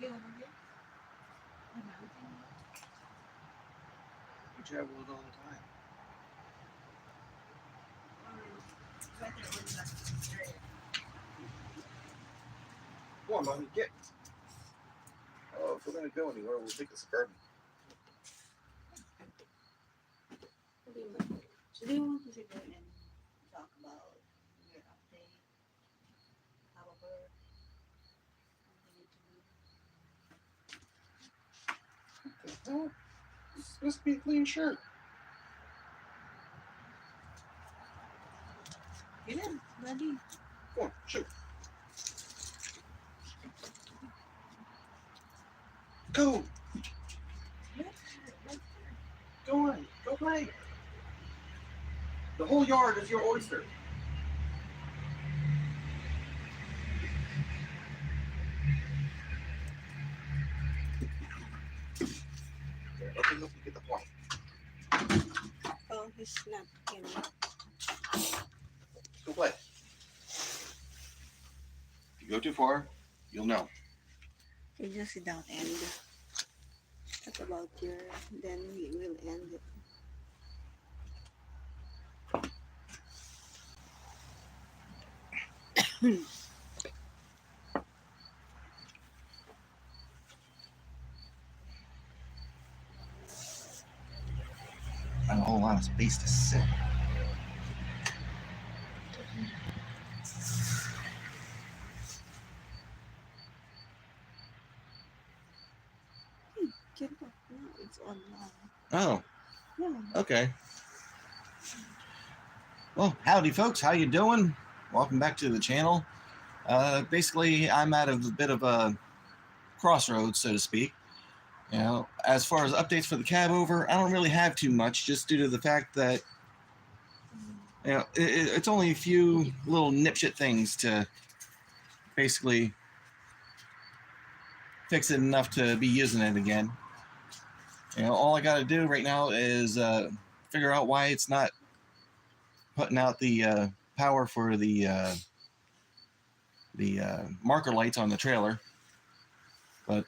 You travel it all the time. Come on, mommy, get. Oh, if we're gonna go anywhere, we'll take a Suburban. So do you want to sit there and talk about your update? However, What the hell? This is supposed to be a clean shirt. get in, buddy. Come on, shoot. Go. Go on. Go play. The whole yard is your oyster. Here, let me help you get the point. Oh, he's not, you know. Go play. If you go too far, you'll know. You just sit down and talk about your, then we will end it. Not a whole lot of space to sit. Get up. No, it's online. Oh, Yeah. okay. Well, howdy folks, how you doing? Welcome back to the channel. Basically, I'm at a bit of a crossroads, so to speak. You know, as far as updates for the cab over, I don't really have too much, just due to the fact that, you know, it's only a few little nipshit things to basically fix it enough to be using it again. You know, all I got to do right now is figure out why it's not putting out the power for the marker lights on the trailer. But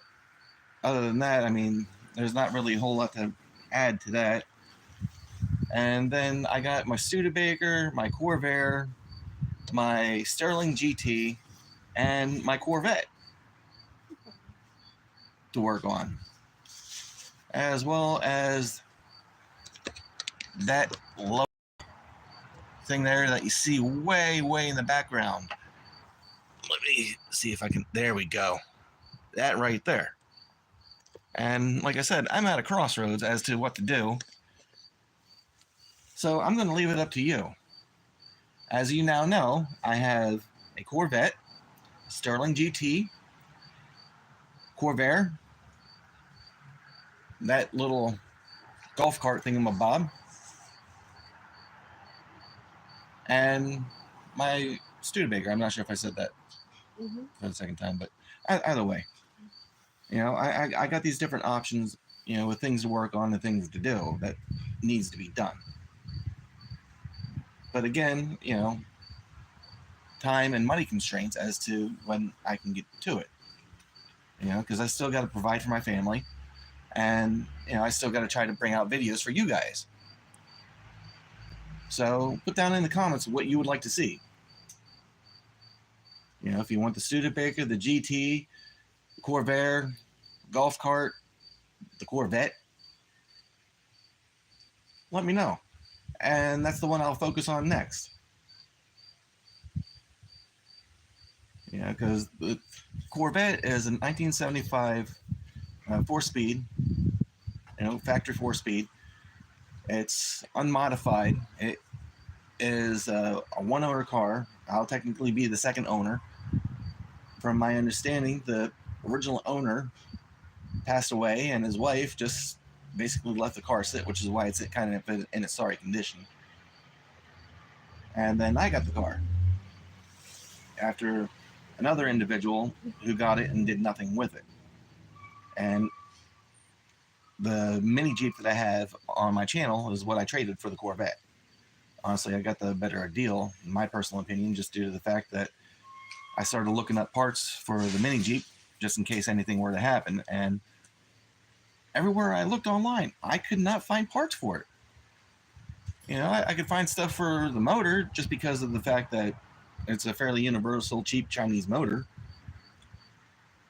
other than that, I mean, there's not really a whole lot to add to that. And then I got my Studebaker, my Corvair, my Sterling GT, and my Corvette to work on, as well as that low thing there that you see way in the background. Let me see if I can, there we go, that right there. And like I said, I'm at a crossroads as to what to do, so I'm going to leave it up to you. As you now know, I have a Corvette, Sterling GT, Corvair, that little golf cart thingamabob, and my Studebaker. I'm not sure if I said that for the second time, but either way, you know, I got these different options, you know, with things to work on and things to do that needs to be done. But again, you know, time and money constraints as to when I can get to it. You know, because I still got to provide for my family, and you know, I still got to try to bring out videos for you guys. So put down in the comments what you would like to see. You know, if you want the Studebaker, the GT, the Corvair, golf cart, the Corvette, let me know. And that's the one I'll focus on next. You know, because the Corvette is a 1975 4-speed, you know, factory 4-speed. It's unmodified. It is a one-owner car. I'll technically be the second owner. From my understanding, the original owner passed away, and his wife just basically let the car sit, which is why it's kind of in its sorry condition. And then I got the car after another individual who got it and did nothing with it. And the mini Jeep that I have on my channel is what I traded for the Corvette. Honestly, I got the better deal, in my personal opinion, just due to the fact that I started looking up parts for the mini Jeep just in case anything were to happen. And everywhere I looked online, I could not find parts for it. I could find stuff for the motor just because of the fact that it's a fairly universal, cheap Chinese motor.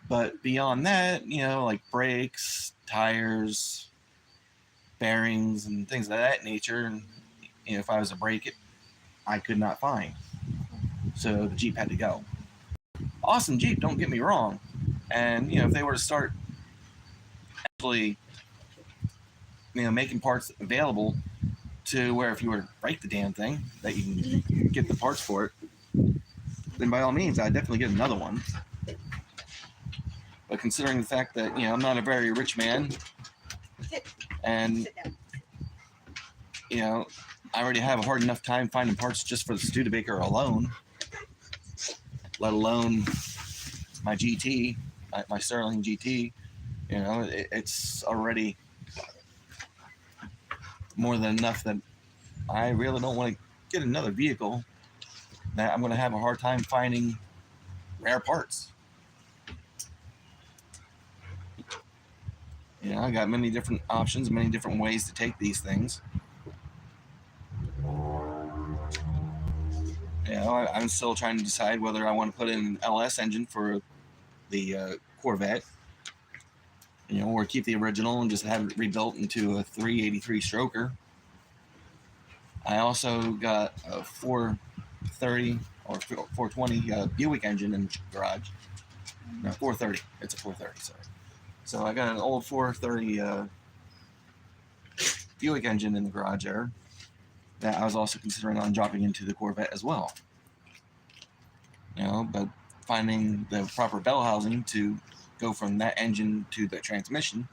But beyond that, like brakes, tires, bearings, and things of that nature, and if I was to break it, I could not find. So the Jeep had to go. Awesome Jeep, don't get me wrong. And if they were to start actually, making parts available to where if you were to break the damn thing, that you can get the parts for it, then by all means, I'd definitely get another one. But considering the fact that I'm not a very rich man, and I already have a hard enough time finding parts just for the Studebaker alone, let alone my GT, my Sterling GT. It's already more than enough that I really don't want to get another vehicle that I'm going to have a hard time finding rare parts. I got many different options, many different ways to take these things. I'm still trying to decide whether I want to put in an LS engine for the Corvette, or keep the original and just have it rebuilt into a 383 stroker. I also got a 430 or 420 Buick engine in the garage. No, 430. It's a 430, sorry. So I got an old 430 Buick engine in the garage there that I was also considering on dropping into the Corvette as well. But finding the proper bell housing to go from that engine to the transmission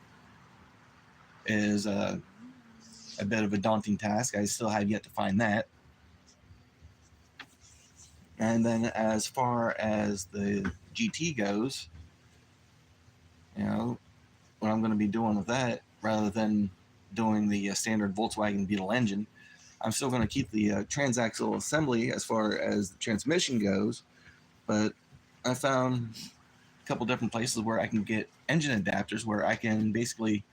is a bit of a daunting task. I still have yet to find that. And then as far as the GT goes, what I'm going to be doing with that, rather than doing the standard Volkswagen Beetle engine, I'm still going to keep the transaxle assembly as far as the transmission goes, but I found a couple different places where I can get engine adapters where I can basically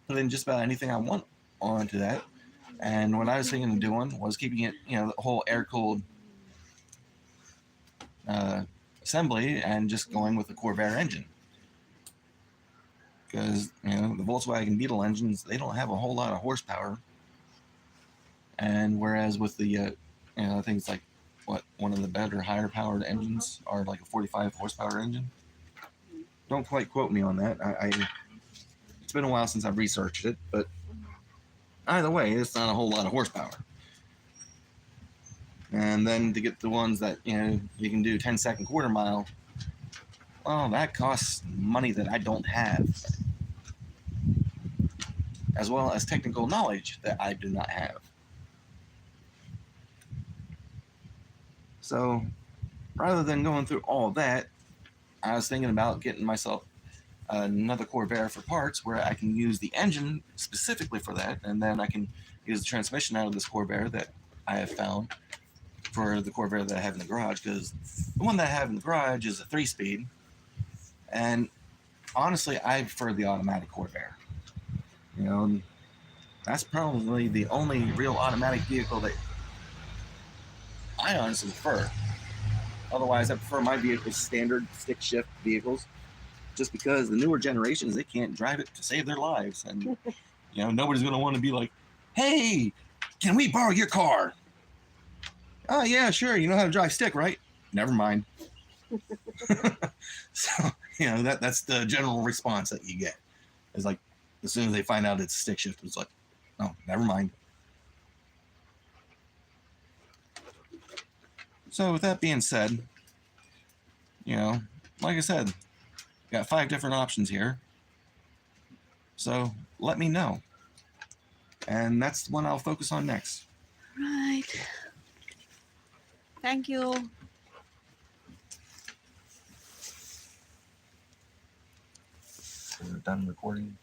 put in just about anything I want onto that. And what I was thinking of doing was keeping it, the whole air-cooled assembly and just going with the Corvair engine. Because, the Volkswagen Beetle engines, they don't have a whole lot of horsepower. And whereas with the, I think it's like, one of the better higher powered engines are like a 45 horsepower engine. Don't quite quote me on that. It's been a while since I've researched it, but either way, it's not a whole lot of horsepower. And then to get the ones that, you can do 10-second quarter mile, well, that costs money that I don't have, as well as technical knowledge that I do not have. So rather than going through all that, I was thinking about getting myself another Corvair for parts where I can use the engine specifically for that, and then I can use the transmission out of this Corvair that I have found for the Corvair that I have in the garage, because the one that I have in the garage is a 3-speed, and honestly, I prefer the automatic Corvair. That's probably the only real automatic vehicle that I honestly prefer. Otherwise, I prefer my vehicles standard stick shift vehicles, just because the newer generations, they can't drive it to save their lives, and nobody's going to want to be like, hey, can we borrow your car? Oh yeah, sure, you know how to drive stick, right? Never mind. So that's the general response that you get. It's like, as soon as they find out it's a stick shift, it's like, oh, never mind. So with that being said, like I said, got 5 different options here. So let me know. And that's the one I'll focus on next. Right. Thank you. We're done recording.